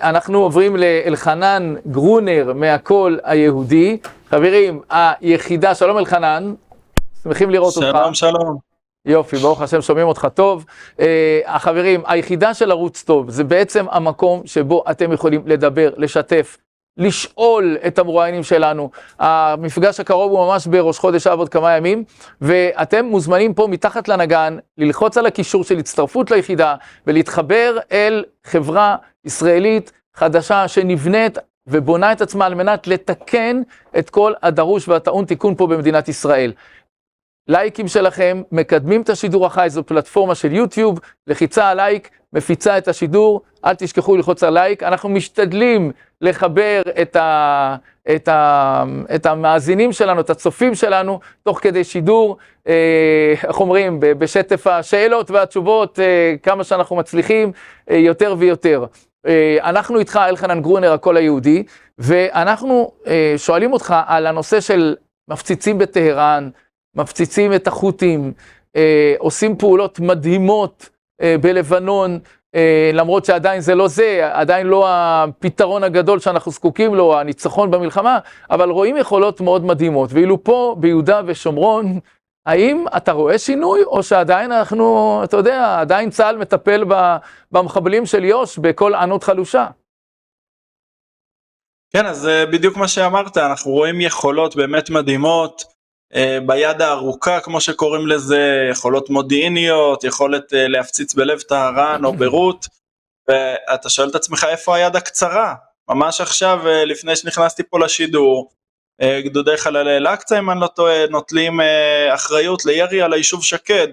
אנחנו עוברים לאלחנן גרונר מהקול היהודי. חברים, היחידה, שלום אלחנן, שמחים לראות אותך. שלום, שלום. יופי, ברוך השם, שומעים אותך טוב. החברים, היחידה של ערוץ טוב, זה בעצם המקום שבו אתם יכולים לדבר, לשתף, לשאול את המרואיינים שלנו. המפגש הקרוב הוא ממש בראש חודש אב עוד כמה ימים, ואתם מוזמנים פה מתחת לנגן, ללחוץ על הקישור של הצטרפות ליחידה, ולהתחבר אל חברה ישראלית חדשה שנבנית ובונה את עצמה על מנת לתקן את כל הדרוש והטעון תיקון פה במדינת ישראל. לייקים שלכם מקדמים את השידור החי, זו פלטפורמה של יוטיוב, לחיצה על לייק, מפיצה את השידור, אל תשכחו ללחוץ על לייק. אנחנו משתדלים לחבר את המאזינים שלנו, את הצופים שלנו, תוך כדי שידור, איך אומרים, בשטף השאלות והתשובות, כמה שאנחנו מצליחים, יותר ויותר. אנחנו איתך, אלחנן גרונר, הקול היהודי, ואנחנו שואלים אותך על הנושא של מפציצים בטהרן, מפציצים את החות'ים, עושים פעולות מדהימות בלבנון, למרות שעדיין זה לא זה, עדיין לא הפתרון הגדול שאנחנו זקוקים לו, הניצחון במלחמה, אבל רואים יכולות מאוד מדהימות. ואילו פה ביהודה ושומרון, האם אתה רואה שינוי, או שעדיין אנחנו, אתה יודע, עדיין צה"ל מטפל במחבלים של יו"ש בכל ענות חלושה? כן, אז בדיוק מה שאמרת, אנחנו רואים יכולות באמת מדהימות, ביד הארוכה, כמו שקוראים לזה, יכולות מודיעיניות, יכולת להפציץ בלב טהרן או ביירות, ואתה שואל את עצמך איפה היד הקצרה? ממש עכשיו, לפני שנכנסתי פה לשידור, גדודי חללי אל-אקצא, אם אני לא טועה, נוטלים אחריות לירי על היישוב שקד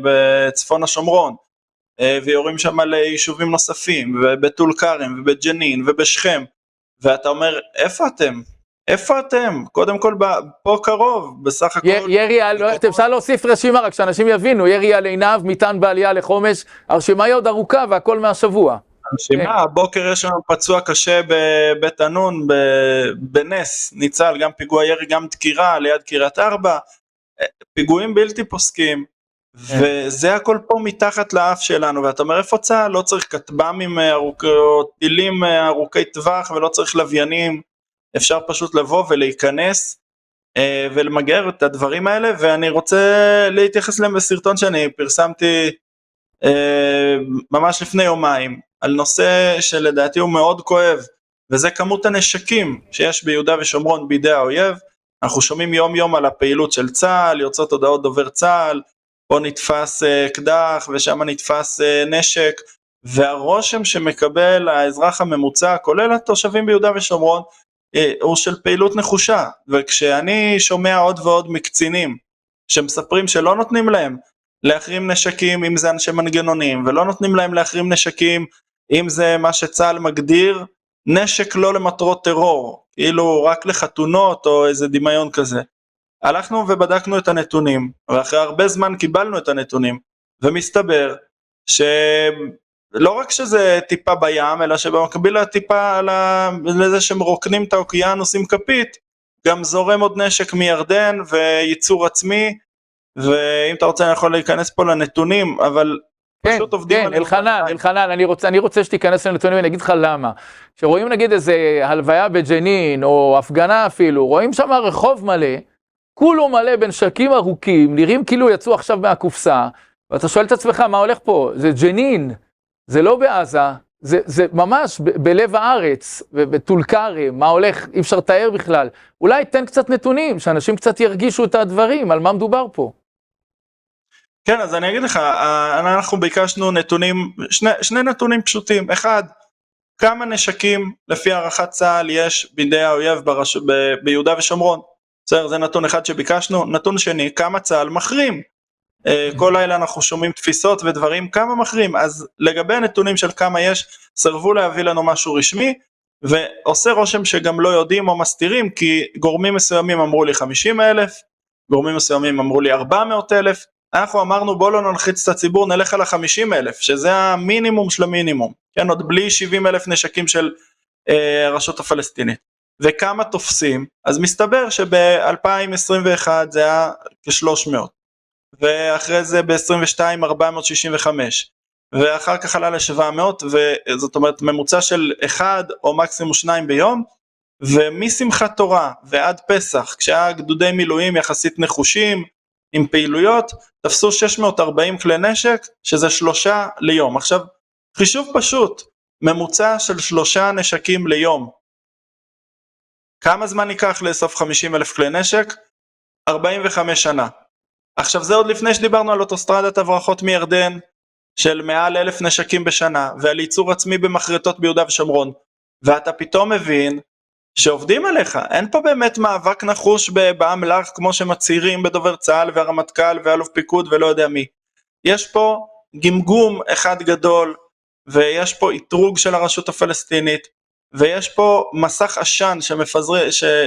בצפון השומרון, ויורים שם על יישובים נוספים, ובטול כרם ובג'נין ובשכם, ואתה אומר, איפה אתם? איפה אתם? קודם כל פה קרוב, בסך הכל... ירי על, אפשר להוסיף רשימה, רק שאנשים יבינו, ירי על עינב, מטען בעלייה לחומש, הרשימה היא עוד ארוכה והכל מהשבוע. הרשימה, הבוקר יש לנו פצוע קשה בבית ענון, בנס, ניצל, גם פיגוע ירי, גם דקירה, ליד קריית ארבע, פיגועים בלתי פוסקים, וזה הכל פה מתחת לאף שלנו, ואתה אומר, איפה צה"ל? לא צריך כטב"מים ארוכות, טילים ארוכי טווח, ולא צריך לוויינים, אפשר פשוט לבוא ולהיכנס ולמגר את הדברים האלה, ואני רוצה להתייחס להם בסרטון שאני פרסמתי ממש לפני יומיים, על נושא שלדעתי הוא מאוד כואב, וזה כמות הנשקים שיש ביהודה ושומרון בידי האויב. אנחנו שומעים יום יום על הפעילות של צה"ל, יוצאות הודעות דובר צה"ל, פה נתפס קדח ושם נתפס נשק, והרושם שמקבל האזרח הממוצע, כולל התושבים ביהודה ושומרון, הוא של פעילות נחושה. וכשאני שומע עוד ועוד מקצינים שמספרים שלא נותנים להם להחרים נשקים, אם זה אנשי מנגנונים, ולא נותנים להם להחרים נשקים, אם זה מה שצה"ל מגדיר, נשק לא למטרות טרור, כאילו רק לחתונות או איזה דמיון כזה. הלכנו ובדקנו את הנתונים, ואחרי הרבה זמן קיבלנו את הנתונים, ומסתבר לא רק שזה טיפה בים, אלא שבמקביל הטיפה לזה שמרוקנים את האוקיינוס עם כפית, גם זורם עוד נשק מירדן וייצור עצמי, ואם אתה רוצה אני יכול להיכנס פה לנתונים, אבל פשוט עובדים כן, אלחנן, אני רוצה שתיכנס לנתונים, ואני אגיד לך למה. שרואים נגיד איזה הלוויה בג'נין, או הפגנה אפילו, רואים שם רחוב מלא, כולו מלא בנשקים ארוכים, נראים כאילו יצאו עכשיו מהקופסה, ואתה שואל את עצמך מה הולך פה, זה ג'נין, זה לא בעזה, זה ממש בלב הארץ, בטול כרם, מה הולך, אי אפשר לתאר בכלל. אולי תן קצת נתונים, שאנשים קצת ירגישו את הדברים, על מה מדובר פה. כן, אז אני אגיד לך, אנחנו ביקשנו נתונים, שני נתונים פשוטים. אחד, כמה נשקים לפי הערכת צה"ל יש בידי האויב ביהודה ושומרון. זה נתון אחד שביקשנו. נתון שני, כמה צה"ל מחרים. כל לילה אנחנו שומעים תפיסות ודברים, כמה מחרים. אז לגבי הנתונים של כמה יש, סרבו להביא לנו משהו רשמי, ועושה רושם שגם לא יודעים או מסתירים, כי גורמים מסוימים אמרו לי 50,000, גורמים מסוימים אמרו לי 400,000, אנחנו אמרנו בוא לא נלחיץ את הציבור, נלך על 50,000, שזה המינימום של המינימום, כן, עוד בלי 70,000 נשקים של הרשות הפלסטינית. וכמה תופסים? אז מסתבר שב-2021 זה היה כ-300, ואחרי זה ב-22 465, ואחר כך עלה ל700, וזאת אומרת ממוצע של 1 או מקסימום 2 ביום, ומשמחת תורה ועד פסח, כשהיה גדודי מילואים יחסית נחושים, עם פעילויות, תפסו 640 כלי נשק, שזה 3 ליום. עכשיו, חישוב פשוט, ממוצע של 3 נשקים ליום. כמה זמן ייקח לאסוף 50,000 כלי נשק? 45 שנה. עכשיו זה עוד לפני שדיברנו על אוטוסטרדת הברחות מירדן, של מעל 1,000 נשקים בשנה, ועל ייצור עצמי במחרטות ביהודה ושומרון, ואתה פתאום מבין שעובדים עליך, אין פה באמת מאבק נחוש באמל"ח כמו שמצהירים בדובר צה"ל והרמטכ"ל ואלוף פיקוד ולא יודע מי. יש פה גמגום אחד גדול, ויש פה איתרוג של הרשות הפלסטינית, ויש פה מסך עשן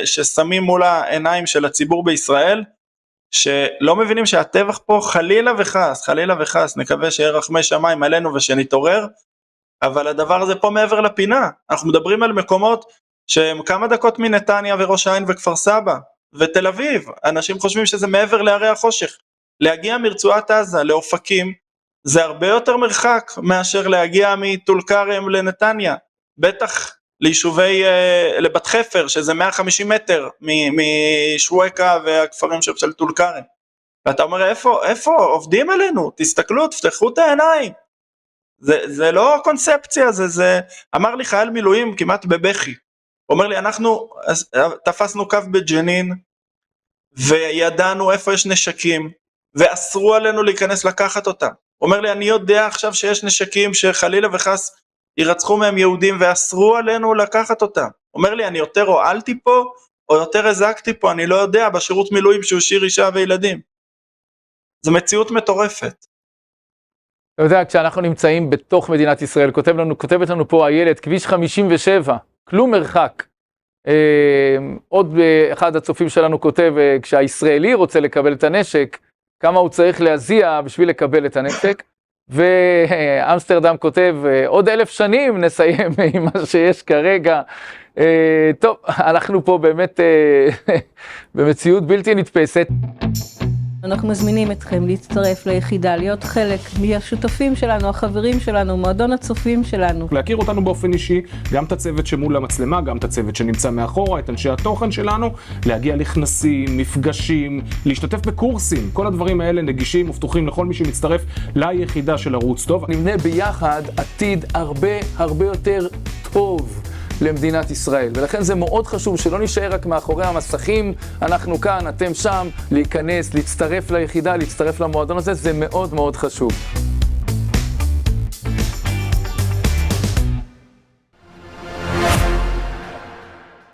ששמים מול העיניים של הציבור בישראל, שלא מבינים שהטבח פה חלילה וחס, נקווה שיהיה רחמי שמיים עלינו ושנתעורר, אבל הדבר הזה פה מעבר לפינה, אנחנו מדברים על מקומות שהם כמה דקות מנתניה וראש העין וכפר סבא ותל אביב, אנשים חושבים שזה מעבר להרי החושך, להגיע מרצועת עזה לאופקים, זה הרבה יותר מרחק מאשר להגיע מטול כרם לנתניה, בטח ליישובי, לבת חפר, שזה 150 מטר משוויקה והכפרים של טול כרם. ואתה אומר, איפה עובדים עלינו? תסתכלו, תפתחו את העיניים. זה לא קונספציה, זה אמר לי חייל מילואים כמעט בבכי. אומר לי, אנחנו תפסנו קו בג'נין, וידענו איפה יש נשקים, ואסרו עלינו להיכנס לקחת אותם. אומר לי, אני יודע עכשיו שיש נשקים שחלילה וחס ירצחו מהם יהודים ואסרו עלינו לקחת אותם. אומר לי, אני יותר הועלתי פה, או יותר הזקתי פה, אני לא יודע, בשירות מילואים שהוא שיר אישה וילדים. זו מציאות מטורפת. אתה יודע, כשאנחנו נמצאים בתוך מדינת ישראל, כותבת לנו פה איילת, כביש 57, כלום מרחק. עוד אחד הצופים שלנו כותב, כשהישראלי רוצה לקבל את הנשק, כמה הוא צריך להזיע בשביל לקבל את הנשק. ואמסטרדם כותב, עוד 1,000 שנים נסיים עם מה שיש כרגע. טוב, אנחנו פה באמת במציאות בלתי נתפסת. אנחנו מזמינים אתכם להצטרף ליחידה, להיות חלק מהשותפים שלנו, החברים שלנו, מועדון הצופים שלנו. להכיר אותנו באופן אישי, גם את הצוות שמול המצלמה, גם את הצוות שנמצא מאחורה, את אנשי התוכן שלנו, להגיע לכנסים, מפגשים, להשתתף בקורסים. כל הדברים האלה נגישים ופתוחים לכל מי שמצטרף ליחידה של ערוץ טוב. נבנה ביחד עתיד הרבה יותר טוב למדינת ישראל, ולכן זה מאוד חשוב שלא נשאר רק מאחורי המסכים, אנחנו כאן, אתם שם, להיכנס, להצטרף ליחידה, להצטרף למועדון הזה, זה מאוד חשוב.